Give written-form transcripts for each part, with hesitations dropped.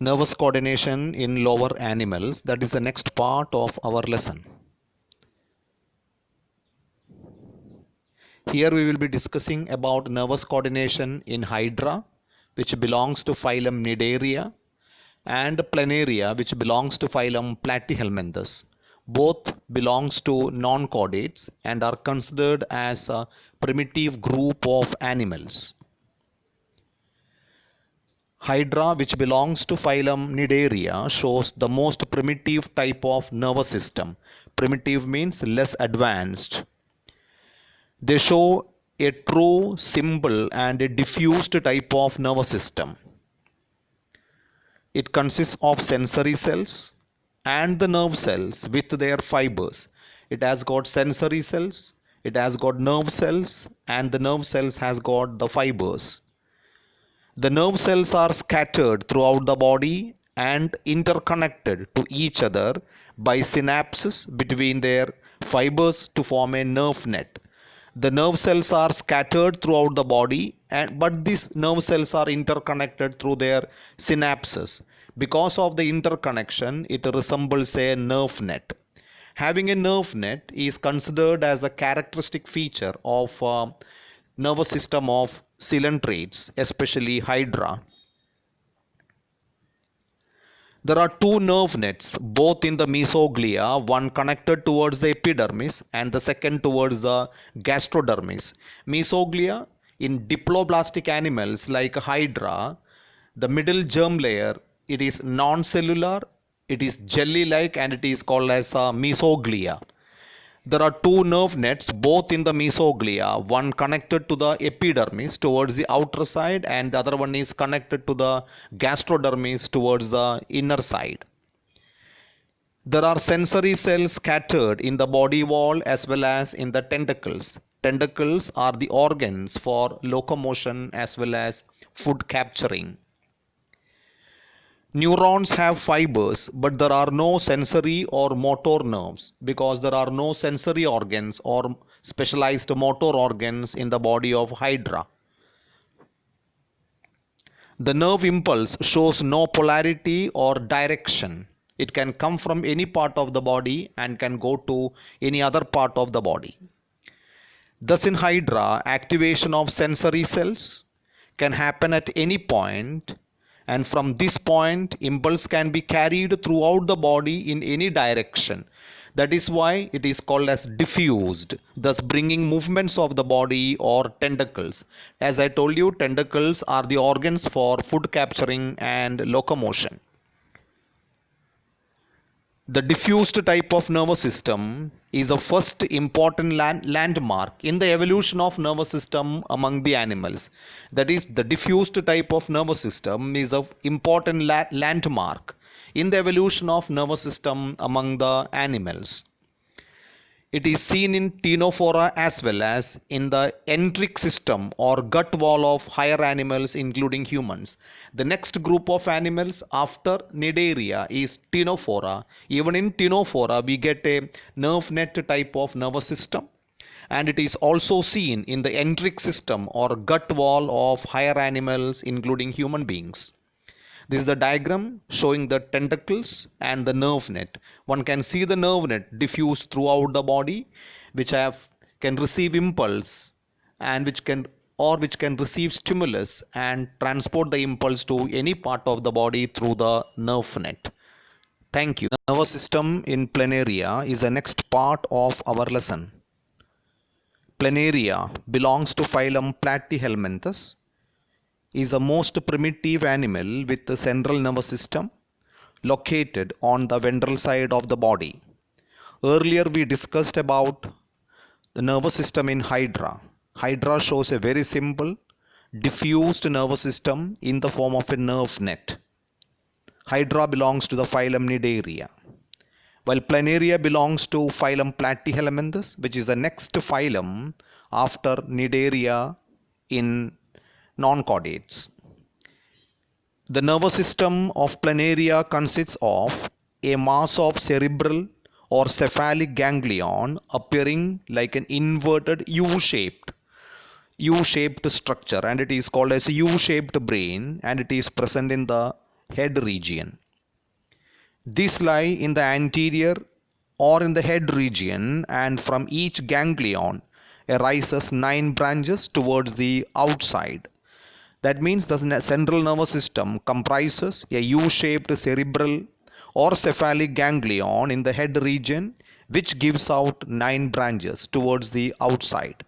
Nervous coordination in lower animals. That is the next part of our lesson. Here we will be discussing about nervous coordination in Hydra, which belongs to phylum Cnidaria, and Planaria, which belongs to phylum Platyhelminthes. Both belongs to non-chordates and are considered as a primitive group of animals. Hydra, which belongs to phylum Cnidaria, shows the most primitive type of nervous system. Primitive means less advanced. They show a true, simple and a diffused type of nervous system. It consists of sensory cells and the nerve cells with their fibers. It has got sensory cells, it has got nerve cells, and the nerve cells has got the fibers. The nerve cells are scattered throughout the body and interconnected to each other by synapses between their fibers to form a nerve net. The nerve cells are scattered throughout the body, but these nerve cells are interconnected through their synapses. Because of the interconnection, it resembles a nerve net. Having a nerve net is considered as a characteristic feature of nervous system of coelentrates, especially Hydra. There are two nerve nets, both in the mesoglia, one connected towards the epidermis and the second towards the gastrodermis. Mesoglia in diploblastic animals like Hydra, the middle germ layer, it is non-cellular, it is jelly-like, and it is called as mesoglia. There are two nerve nets both in the mesoglia, one connected to the epidermis towards the outer side and the other one is connected to the gastrodermis towards the inner side. There are sensory cells scattered in the body wall as well as in the tentacles. Tentacles are the organs for locomotion as well as food capturing. Neurons have fibers, but there are no sensory or motor nerves because there are no sensory organs or specialized motor organs in the body of Hydra. The nerve impulse shows no polarity or direction. It can come from any part of the body and can go to any other part of the body. Thus, in Hydra, activation of sensory cells can happen at any point, and from this point impulse can be carried throughout the body in any direction. That is why it is called as diffused, thus bringing movements of the body or tentacles. As I told you, tentacles are the organs for food capturing and locomotion. The diffused type of nervous system is the first important landmark in the evolution of nervous system among the animals. That is, the diffused type of nervous system is an important landmark in the evolution of nervous system among the animals. It is seen in Ctenophora as well as in the enteric system or gut wall of higher animals including humans. The next group of animals after Cnidaria is Ctenophora. Even in Ctenophora we get a nerve net type of nervous system, and it is also seen in the enteric system or gut wall of higher animals including human beings. This is the diagram showing the tentacles and the nerve net. One can see the nerve net diffused throughout the body, which can receive impulse and which can receive stimulus and transport the impulse to any part of the body through the nerve net. Thank you. The nervous system in Planaria is the next part of our lesson. Planaria belongs to phylum Platyhelminthes, is the most primitive animal with the central nervous system located on the ventral side of the body. Earlier we discussed about the nervous system in Hydra. Hydra shows a very simple diffused nervous system in the form of a nerve net. Hydra belongs to the phylum Cnidaria, while Planaria belongs to phylum Platyhelminthes, which is the next phylum after Cnidaria in non-chordates. The nervous system of Planaria consists of a mass of cerebral or cephalic ganglion appearing like an inverted U-shaped structure, and it is called as a U-shaped brain, and it is present in the head region. These lie in the anterior or in the head region, and from each ganglion arises 9 branches towards the outside. That means the central nervous system comprises a U-shaped cerebral or cephalic ganglion in the head region, which gives out 9 branches towards the outside.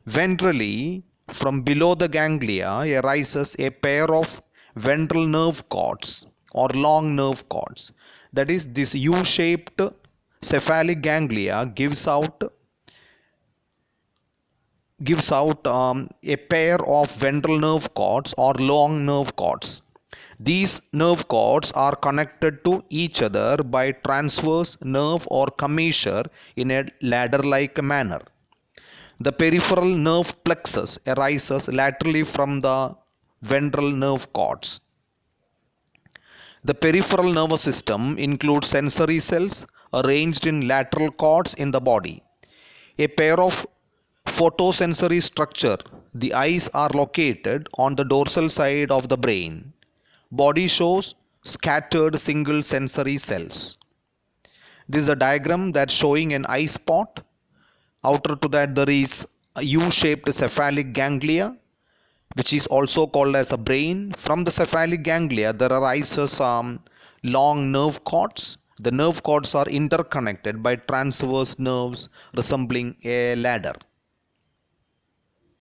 Ventrally, from below the ganglia arises a pair of ventral nerve cords or long nerve cords. That is, this U-shaped cephalic ganglia gives out a pair of ventral nerve cords or long nerve cords. These nerve cords are connected to each other by transverse nerve or commissure in a ladder-like manner. The peripheral nerve plexus arises laterally from the ventral nerve cords. The peripheral nervous system includes sensory cells arranged in lateral cords in the body. A pair of photosensory structure. The eyes are located on the dorsal side of the brain. Body shows scattered single sensory cells. This is a diagram that's showing an eye spot. Outer to that there is a U-shaped cephalic ganglia, which is also called as a brain. From the cephalic ganglia there arises long nerve cords. The nerve cords are interconnected by transverse nerves resembling a ladder.